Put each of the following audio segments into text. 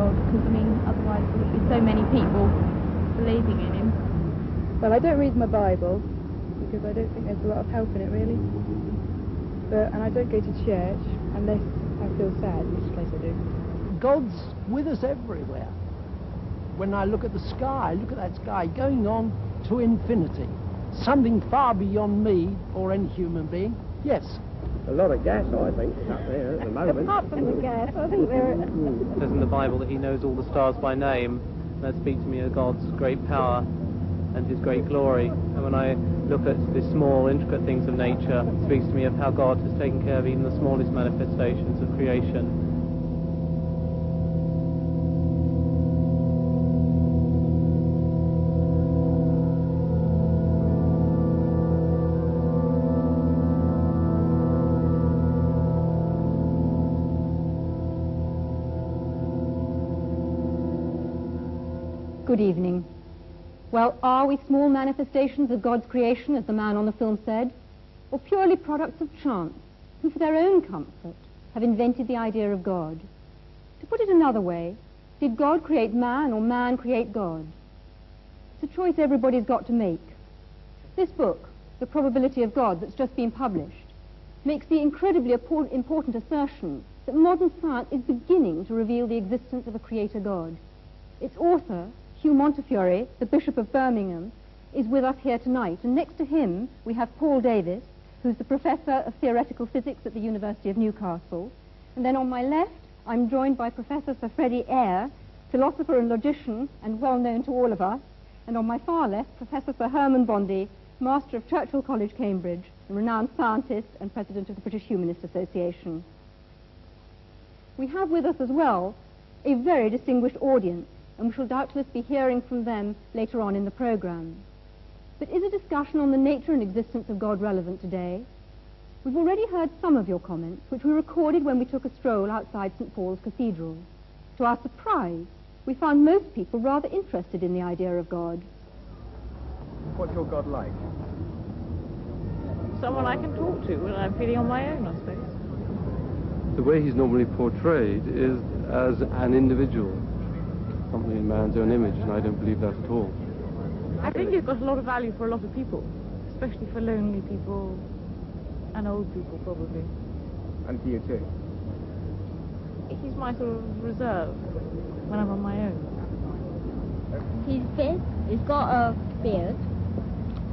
world, because, I mean, otherwise there would be so many people believing in him. Well, I don't read my Bible, because I don't think there's a lot of help in it, really. And I don't go to church unless I feel sad, in which case I do. God's with us everywhere. When I look at the sky, look at that sky going on to infinity. Something far beyond me or any human being. Yes. A lot of gas, I think, is up there at the moment. Apart from the gas, I think there are... It says in the Bible that he knows all the stars by name. That speaks to me of God's great power and his great glory. And when I look at the small, intricate things of nature, it speaks to me of how God has taken care of even the smallest manifestations of creation. Good evening. Well, are we small manifestations of God's creation, as the man on the film said, or purely products of chance, who for their own comfort have invented the idea of God? To put it another way, did God create man or man create God? It's a choice everybody's got to make. This book, The Probability of God, that's just been published, makes the incredibly important assertion that modern science is beginning to reveal the existence of a creator God. Its author, Hugh Montefiore, the Bishop of Birmingham, is with us here tonight, and next to him we have Paul Davis, who's the Professor of Theoretical Physics at the University of Newcastle, and then on my left I'm joined by Professor Sir Freddie Eyre, philosopher and logician and well known to all of us, and on my far left Professor Sir Herman Bondi, Master of Churchill College, Cambridge, a renowned scientist and President of the British Humanist Association. We have with us as well a very distinguished audience, and we shall doubtless be hearing from them later on in the programme. But is a discussion on the nature and existence of God relevant today? We've already heard some of your comments, which we recorded when we took a stroll outside St. Paul's Cathedral. To our surprise, we found most people rather interested in the idea of God. What's your God like? Someone I can talk to when I'm feeling on my own, I suppose. The way he's normally portrayed is as an individual, something in man's own image, and I don't believe that at all. I think he's got a lot of value for a lot of people, especially for lonely people and old people, probably. And for you too? He's my sort of reserve when I'm on my own. He's fit, he's got a beard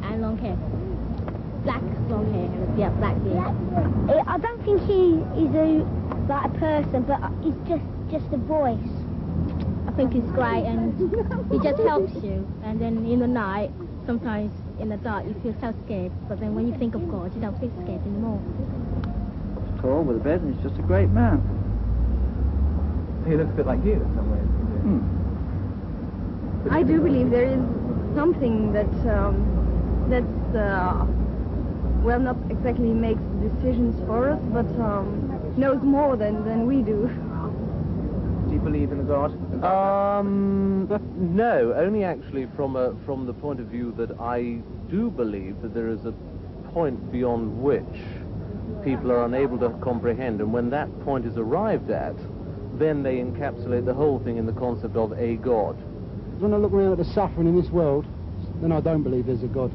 and long hair. Black long hair and a black beard. I don't think he's like a person, but he's just a voice. I think he's great, and he just helps you. And then in the night, sometimes in the dark, you feel so scared. But then when you think of God, you don't feel scared anymore. He's tall with a beard, and he's just a great man. He looks a bit like you in some ways. I do believe there is something that well, not exactly makes decisions for us, but knows more than we do. Do you believe in a God? No, only actually from the point of view that I do believe that there is a point beyond which people are unable to comprehend, and when that point is arrived at, then they encapsulate the whole thing in the concept of a God. When I look around at the suffering in this world, then I don't believe there's a God.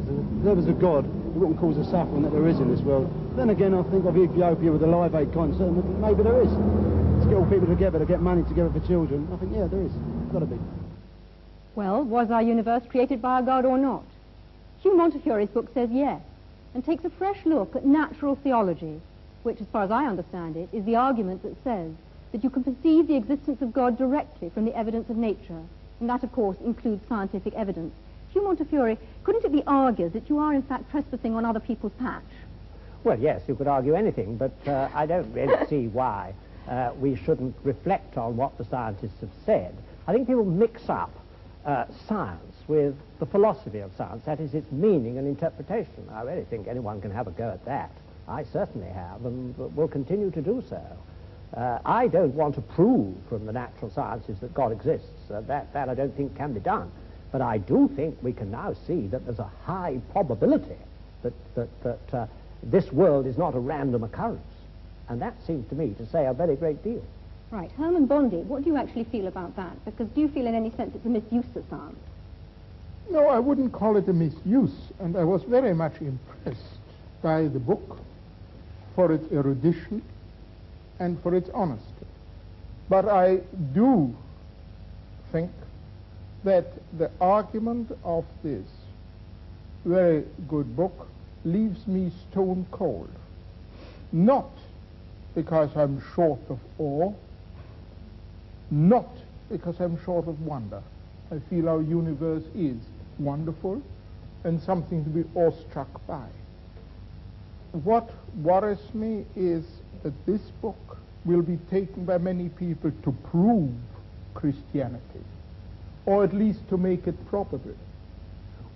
If there was a God, it wouldn't cause the suffering that there is in this world. Then again, I think of Ethiopia with the Live Aid concert, and maybe there is. To get all people together, to get money together for children. I think, yeah, there is. It's got to be. Well, was our universe created by a God or not? Hugh Montefiore's book says yes, and takes a fresh look at natural theology, which, as far as I understand it, is the argument that says that you can perceive the existence of God directly from the evidence of nature, and that, of course, includes scientific evidence. Hugh Montefiore, couldn't it be argued that you are, in fact, trespassing on other people's patch? Well, yes, you could argue anything, but I don't really see why we shouldn't reflect on what the scientists have said. I think people mix up science with the philosophy of science, that is, its meaning and interpretation. I really think anyone can have a go at that. I certainly have, and will continue to do so. I don't want to prove from the natural sciences that God exists. That I don't think can be done. But I do think we can now see that there's a high probability that this world is not a random occurrence. And that seems to me to say a very great deal. Right. Herman Bondi, what do you actually feel about that? Because do you feel in any sense it's a misuse of science? No, I wouldn't call it a misuse, and I was very much impressed by the book for its erudition and for its honesty. But I do think that the argument of this very good book leaves me stone cold. Not because I'm short of awe, not because I'm short of wonder. I feel our universe is wonderful and something to be awestruck by. What worries me is that this book will be taken by many people to prove Christianity, or at least to make it probable,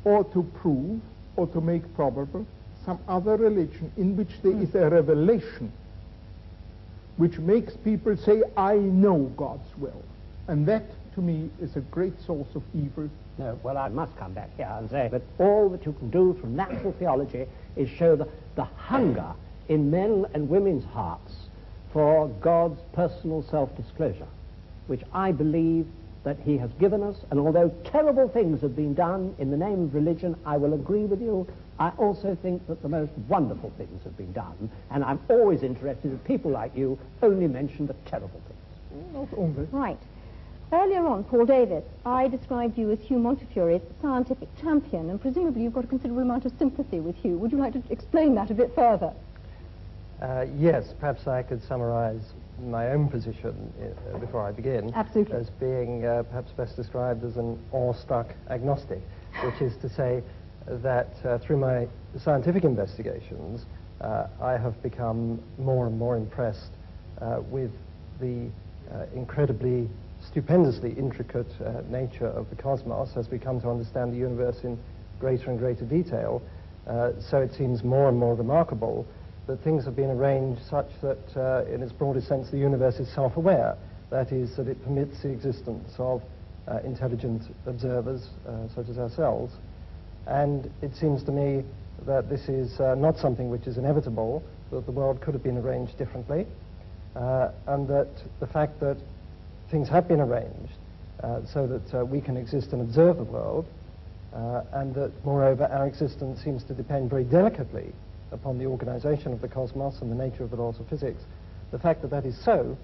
or to prove or to make probable some other religion in which there is a revelation which makes people say, I know God's will. And that, to me, is a great source of evil. No, well, I must come back here and say that all that you can do from natural theology is show the hunger in men and women's hearts for God's personal self-disclosure, which I believe that he has given us. And although terrible things have been done in the name of religion, I will agree with you, I also think that the most wonderful things have been done. And I'm always interested that people like you only mention the terrible things. Not only. Right. Earlier on, Paul Davis, I described you as Hugh Montefiore's scientific champion, and presumably you've got a considerable amount of sympathy with Hugh. Would you like to explain that a bit further? Yes, perhaps I could summarize my own position before I begin. Absolutely. As being perhaps best described as an awestruck agnostic, which is to say that through my scientific investigations, I have become more and more impressed with the incredibly stupendously intricate nature of the cosmos as we come to understand the universe in greater and greater detail. So it seems more and more remarkable that things have been arranged such that in its broadest sense the universe is self-aware. That is, that it permits the existence of intelligent observers such as ourselves. And it seems to me that this is not something which is inevitable, that the world could have been arranged differently, and that the fact that things have been arranged so that we can exist and observe the world, and that, moreover, our existence seems to depend very delicately upon the organization of the cosmos and the nature of the laws of physics. The fact that that is so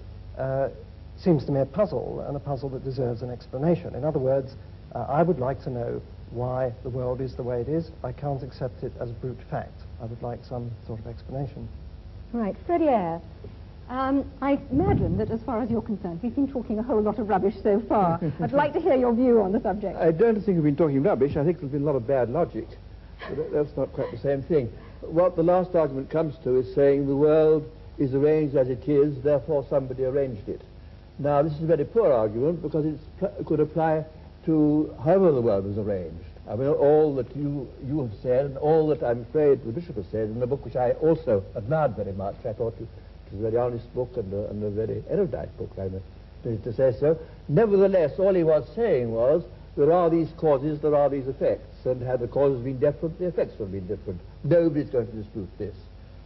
seems to me a puzzle, and a puzzle that deserves an explanation. In other words, I would like to know why the world is the way it is. I can't accept it as a brute fact. I would like some sort of explanation. Right. Freddie Eyre, I imagine that as far as you're concerned, we've been talking a whole lot of rubbish so far. I'd like to hear your view on the subject. I don't think we've been talking rubbish. I think there's been a lot of bad logic. But that's not quite the same thing. What the last argument comes to is saying the world is arranged as it is, therefore somebody arranged it. Now, this is a very poor argument because it could apply to however the world was arranged. I mean, all that you have said, and all that I'm afraid the Bishop has said in the book, which I also admired very much. I thought it was a very honest book and a very erudite book, I'm pleased to say so. Nevertheless, all he was saying was, there are these causes, there are these effects, and had the causes been different, the effects would have been different. Nobody's going to dispute this.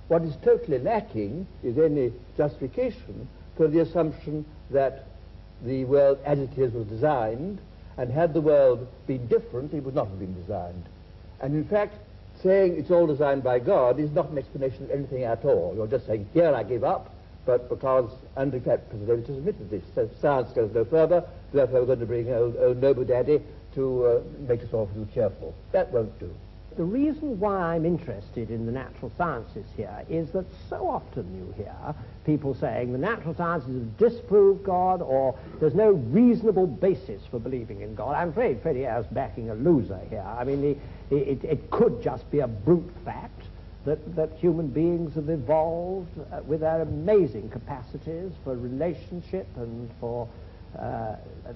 What is totally lacking is any justification for the assumption that the world as it is was designed, and had the world been different, it would not have been designed. And in fact, saying it's all designed by God is not an explanation of anything at all. You're just saying, here I give up, but because, and in fact, because they just admitted this, so science goes no further, therefore we're going to bring old Noble Daddy to make us all feel cheerful. That won't do. The reason why I'm interested in the natural sciences here is that so often you hear people saying the natural sciences have disproved God, or there's no reasonable basis for believing in God. I'm afraid Freddie Eyre's backing a loser here. I mean, it could just be a brute fact that human beings have evolved with their amazing capacities for relationship and for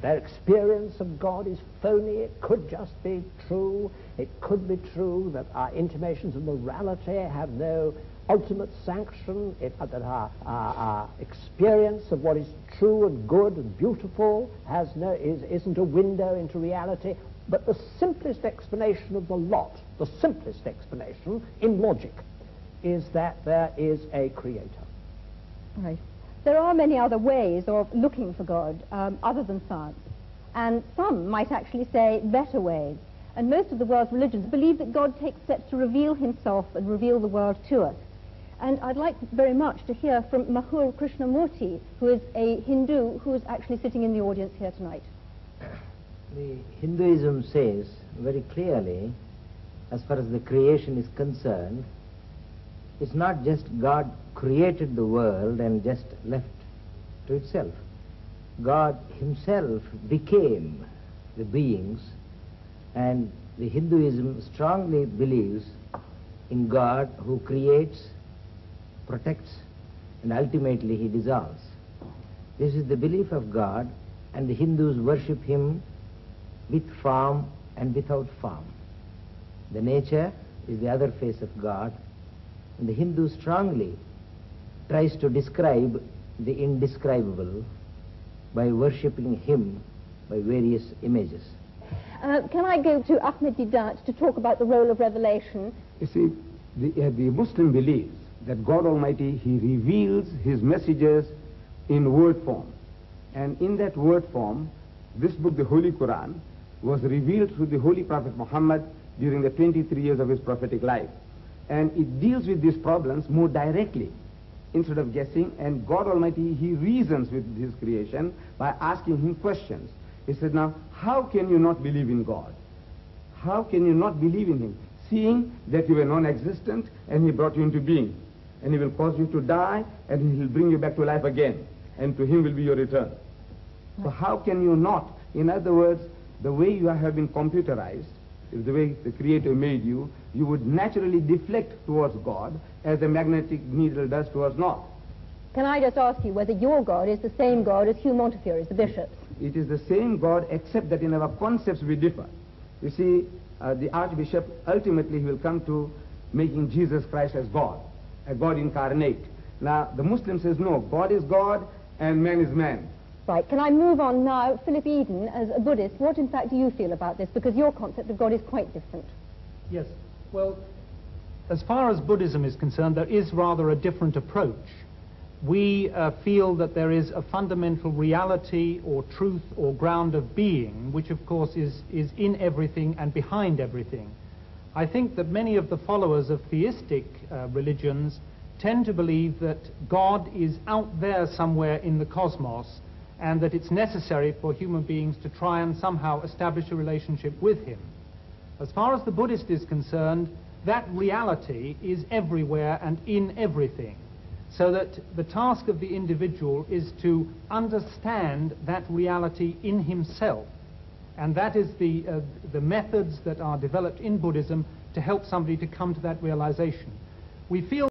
their experience of God is phony. It could just be true. It could be true that our intimations of morality have no ultimate sanction, that our experience of what is true and good and beautiful isn't a window into reality. But the simplest explanation of the lot, the simplest explanation in logic, is that there is a creator. Right. There are many other ways of looking for God other than science, and some might actually say better ways. And most of the world's religions believe that God takes steps to reveal himself and reveal the world to us. And I'd like very much to hear from Mahur Krishnamurti, who is a Hindu who is actually sitting in the audience here tonight. The Hinduism says very clearly, as far as the creation is concerned, it's not just God created the world and just left to itself. God himself became the beings, and the Hinduism strongly believes in God who creates, protects, and ultimately he dissolves. This is the belief of God, and the Hindus worship him with form and without form. The nature is the other face of God, and the Hindu strongly tries to describe the indescribable by worshipping him by various images. Can I go to Ahmed Deedat to talk about the role of revelation? You see, the Muslim believes that God Almighty, he reveals his messages in word form. And in that word form, this book, the Holy Quran, was revealed through the Holy Prophet Muhammad during the 23 years of his prophetic life. And it deals with these problems more directly instead of guessing. And God Almighty, he reasons with his creation by asking him questions. He said, now, how can you not believe in God? How can you not believe in him? Seeing that you were non-existent and he brought you into being. And he will cause you to die and he will bring you back to life again. And to him will be your return. So how can you not? In other words, the way you have been computerized, the way the Creator made you, you would naturally deflect towards God as a magnetic needle does towards north. Can I just ask you whether your God is the same God as Hugh Montefiore, the bishop's? It is the same God, except that in our concepts we differ. You see, the Archbishop, ultimately he will come to making Jesus Christ as God, a God incarnate. Now, the Muslim says, no, God is God and man is man. Right, can I move on now? Philip Eden, as a Buddhist, what in fact do you feel about this? Because your concept of God is quite different. Yes, well, as far as Buddhism is concerned, there is rather a different approach. We feel that there is a fundamental reality or truth or ground of being, which of course is in everything and behind everything. I think that many of the followers of theistic religions tend to believe that God is out there somewhere in the cosmos, and that it's necessary for human beings to try and somehow establish a relationship with him. As far as the Buddhist is concerned, that reality is everywhere and in everything, so that the task of the individual is to understand that reality in himself, and that is the methods that are developed in Buddhism to help somebody to come to that realization. We feel